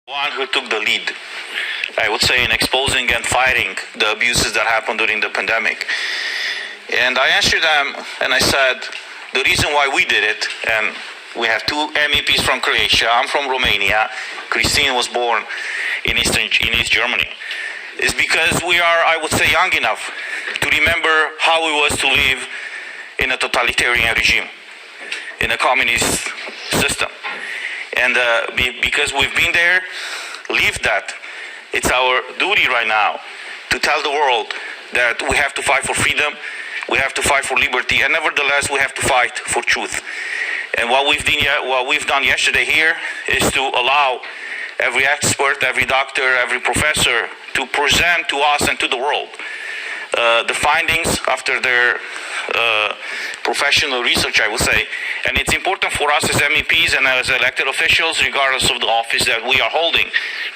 One who took the lead, I would say, in exposing and fighting the abuses that happened during the pandemic. And I answered them and I said, the reason why we did it, and we have two MEPs from Croatia, I'm from Romania, Christine was born in East Germany, is because we are, I would say, young enough to remember how it was to live in a totalitarian regime, in a communist system. And because we've been there, lived that, it's our duty right now to tell the world that we have to fight for freedom, we have to fight for liberty, and nevertheless we have to fight for truth. And what we've done yesterday here is to allow every expert, every doctor, every professor to present to us and to the world the findings after their professional research, I would say. And it's important for us as MEPs and as elected officials, regardless of the office that we are holding,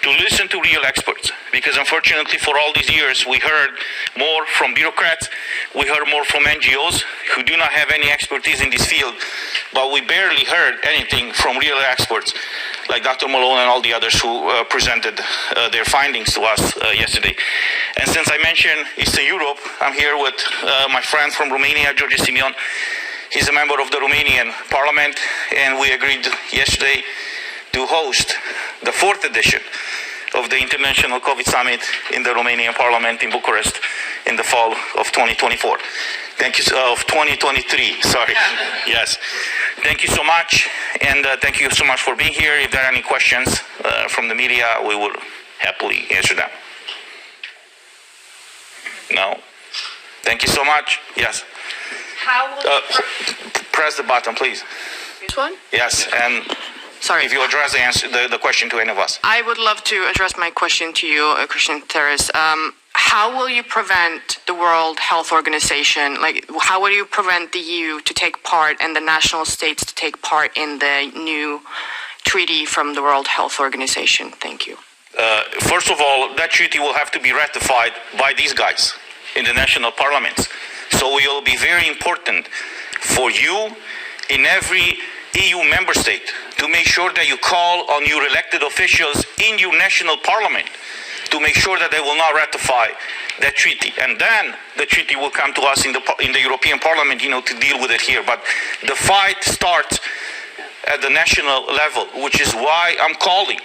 to listen to real experts. Because unfortunately for all these years, we heard more from bureaucrats, we heard more from NGOs who do not have any expertise in this field, but we barely heard anything from real experts like Dr. Malone and all the others who presented their findings to us yesterday. And since I mentioned Eastern Europe, I'm here with my friend from Romania, George Simeon. He's a member of the Romanian Parliament, and we agreed yesterday to host the 4th edition of the International COVID Summit in the Romanian Parliament in Bucharest in the fall of 2024. Thank you, of 2023, sorry. Yes. Thank you so much, and thank you so much for being here. If there are any questions from the media, we will happily answer them. No? Thank you so much. Yes. How will press the button, please. This one? Yes, and sorry. If you address the question to any of us. I would love to address my question to you, Christian Terres. How will you prevent the World Health Organization, like how will you prevent the EU to take part and the national states to take part in the new treaty from the World Health Organization? Thank you. First of all, that treaty will have to be ratified by these guys in the national parliaments. So it will be very important for you in every EU member state to make sure that you call on your elected officials in your national parliament to make sure that they will not ratify that treaty. And then the treaty will come to us in the European Parliament, to deal with it here. But the fight starts at the national level, which is why I'm calling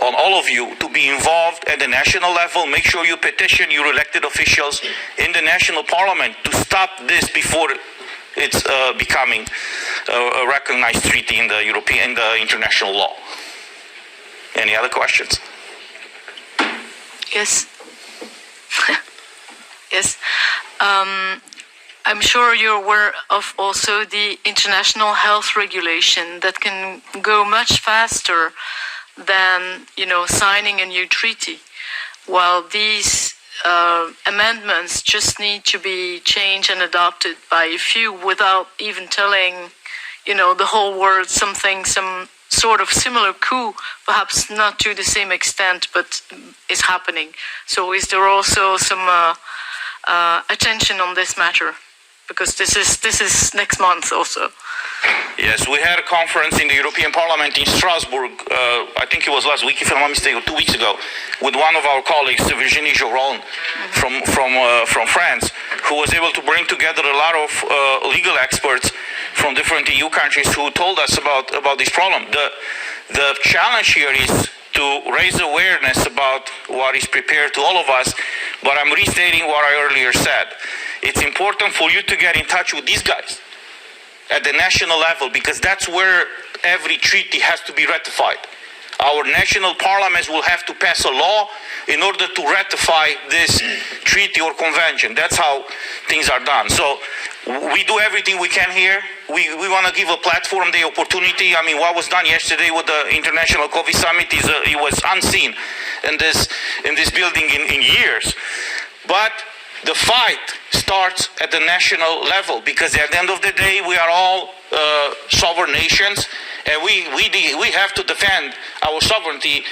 on all of you to be involved at the national level. Make sure you petition your elected officials in the national parliament to stop this before it's becoming a recognized treaty in the international law. Any other questions? Yes. Yes. I'm sure you're aware of also the international health regulation that can go much faster than, signing a new treaty. While these amendments just need to be changed and adopted by a few without even telling, the whole world some sort of similar coup, perhaps not to the same extent, but is happening. So is there also some attention on this matter? Because this is next month also. Yes, we had a conference in the European Parliament in Strasbourg, I think it was last week, if I'm not mistaken, or 2 weeks ago, with one of our colleagues, Virginie Joron, from France, who was able to bring together a lot of legal experts from different EU countries who told us about this problem. The challenge here is to raise awareness about what is prepared to all of us, but I'm restating what I earlier said. It's important for you to get in touch with these guys at the national level, because that's where every treaty has to be ratified. Our national parliaments will have to pass a law in order to ratify this treaty or convention. That's how things are done. So we do everything we can here. We want to give a platform, the opportunity. I mean, what was done yesterday with the International COVID Summit it was unseen in this building in years. But the fight starts at the national level, because at the end of the day, we are all sovereign nations, and we have to defend our sovereignty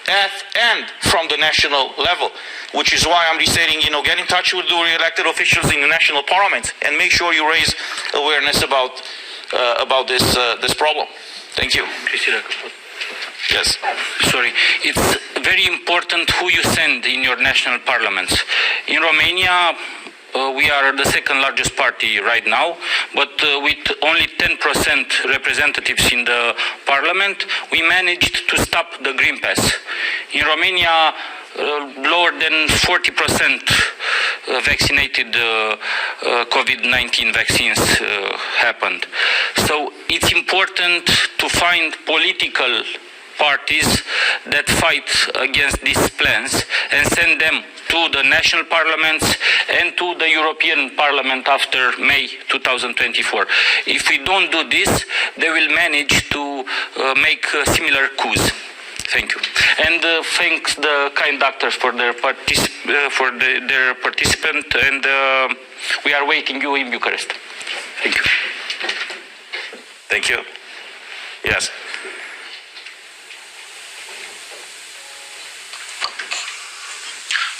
at and from the national level, which is why I'm restating, get in touch with your elected officials in the national parliament and make sure you raise awareness about this problem. Thank you. Yes. Sorry, it's very important who you send in your national parliaments. In Romania, we are the second largest party right now, but with only 10% representatives in the parliament, we managed to stop the Green Pass. In Romania, lower than 40% vaccinated COVID-19 vaccines happened. So it's important to find political parties that fight against these plans and send them to the national parliaments and to the European Parliament after May 2024. If we don't do this, they will manage to make similar coups. Thank you. And thanks the kind doctors for their their participant, and we are waiting you in Bucharest. Thank you. Thank you. Yes.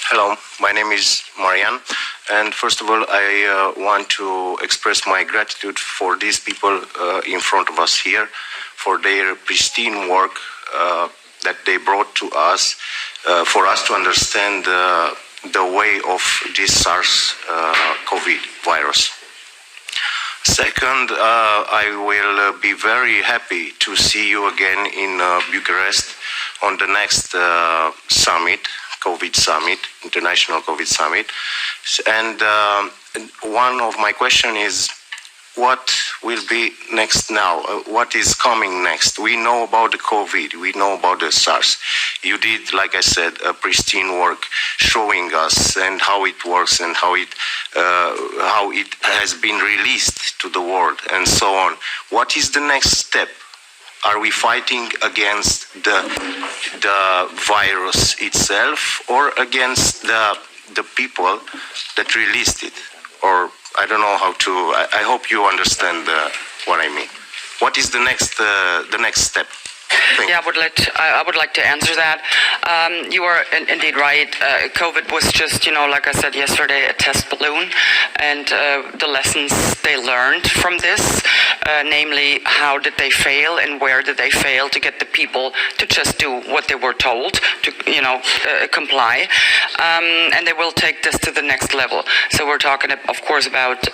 Hello, my name is Marian, and first of all, I want to express my gratitude for these people in front of us here, for their pristine work that they brought to us, for us to understand the way of this SARS-CoV virus. Second, I will be very happy to see you again in Bucharest on the next summit, COVID Summit, International COVID Summit. And one of my questions is, what will be next now? What is coming next? We know about the COVID, we know about the SARS. You did, like I said, a pristine work showing us and how it works and how it has been released to the world and so on. What is the next step? Are we fighting against the virus itself or against the people that released it? Or I don't know how to. I hope you understand what I mean. What is the next step? Yeah, I would like to answer that. You are indeed right. COVID was just, like I said yesterday, a test balloon, and the lessons they learned from this, namely, how did they fail and where did they fail to get the people to just do what they were told to, comply, and they will take this to the next level. So we're talking, of course, about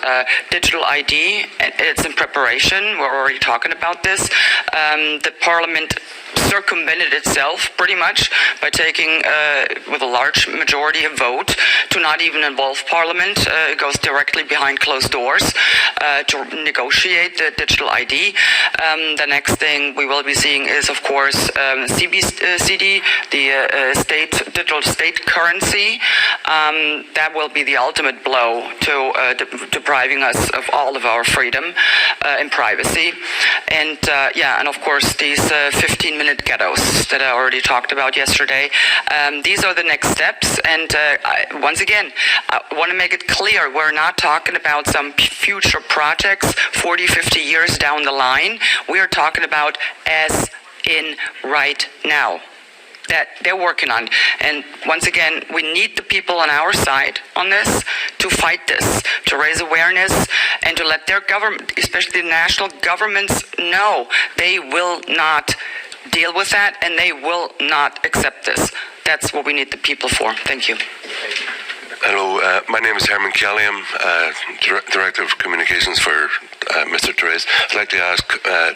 digital ID. It's in preparation. We're already talking about this. The Parliament circumvented itself pretty much by taking with a large majority a vote to not even involve Parliament. It goes directly behind closed doors to negotiate the digital ID. The next thing we will be seeing is, of course, CBCD, the digital state currency. That will be the ultimate blow to depriving us of all of our freedom and privacy. And and of course these 15-minute ghettos that I already talked about yesterday. These are the next steps, and once again, I want to make it clear, we're not talking about some future projects 40, 50 years down the line. We are talking about as in right now that they're working on. And once again, we need the people on our side on this to fight this, to raise awareness, and to let their government, especially the national governments, know they will not deal with that and they will not accept this. That's what we need the people for. Thank you. Hello, my name is Herman Kelly. I'm Director of Communications for Mr. Therese. I'd like to ask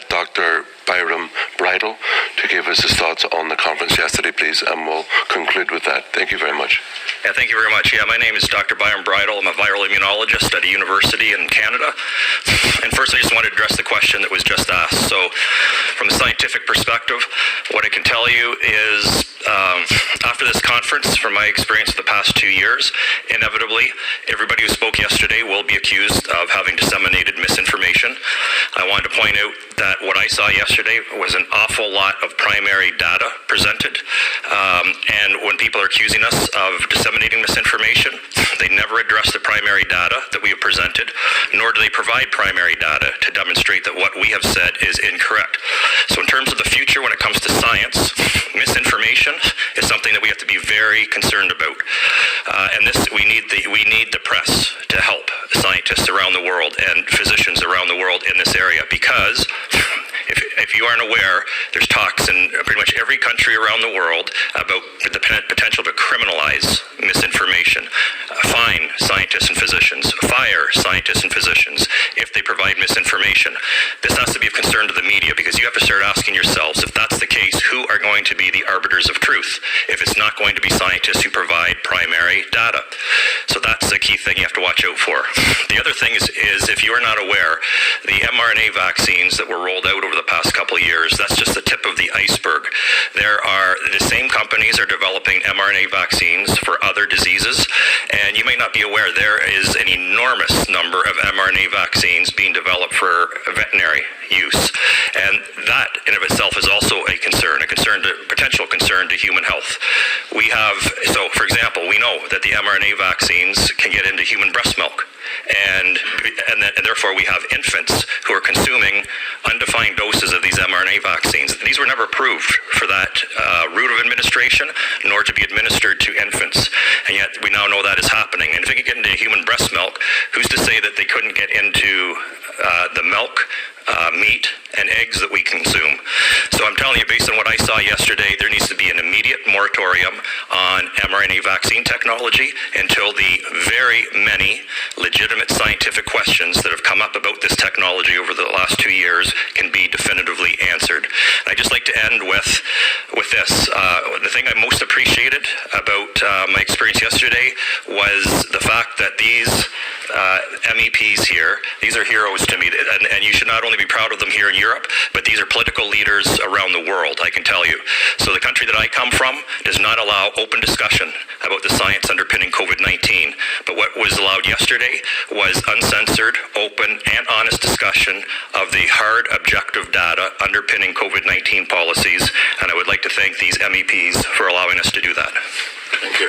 Dr. Byram Bridle to give us his thoughts on the conference yesterday, please, and we'll conclude with that. Thank you very much. Yeah, thank you very much. Yeah, my name is Dr. Byram Bridle. I'm a viral immunologist at a university in Canada. And first, I just want to address the question that was just asked. So, from the scientific perspective, what I can tell you is, after this conference, from my experience the past 2 years, inevitably, everybody who spoke yesterday will be accused of having disseminated misinformation. I wanted to point out that what I saw yesterday was an awful lot of primary data presented. And when people are accusing us of disseminating misinformation, they never address the primary data that we have presented, nor do they provide primary data to demonstrate that what we have said is incorrect. So in terms of the future, when it comes to science, misinformation is something that we have to be very concerned about. And we need the press to help scientists around the world and physicians around the world in this area, because if if you aren't aware, there's talks in pretty much every country around the world about the potential to criminalize misinformation, fine scientists and physicians, fire scientists and physicians if they provide misinformation. This has to be of concern to the media, because you have to start asking yourselves, if that's the case, who are going to be the arbiters of truth if it's not going to be scientists who provide primary data? So that's the key thing you have to watch out for. The other thing is if you are not aware, the mRNA vaccines that were rolled out over the past couple of years, that's just the tip of the iceberg. The same companies are developing mRNA vaccines for other diseases, and you may not be aware there is an enormous number of mRNA vaccines being developed for veterinary use, and that in of itself is also a potential concern to human health. So for example, we know that the mRNA vaccines can get into human breast milk, and therefore we have infants who are consuming undefined doses of these mRNA vaccines. These were never approved for that route of administration, nor to be administered to infants, and yet we now know that is happening. And if they could get into human breast milk, who's to say that they couldn't get into the milk, meat, and eggs that we consume? So I'm telling you, based on what I saw yesterday, there needs to be an immediate moratorium on mRNA vaccine technology until the very many legitimate scientific questions that have come up about this technology over the last 2 years can be definitively answered. And I'd just like to end with this. The thing I most appreciated about my experience yesterday was the fact that these MEPs here, these are heroes to me, and you should not only be proud of them here in Europe, but these are political leaders around the world, I can tell you. So the country that I come from does not allow open discussion about the science underpinning COVID-19, but what was allowed yesterday was uncensored, open, and honest discussion of the hard, objective data underpinning COVID-19 policies, and I would like to thank these MEPs for allowing us to do that. Thank you.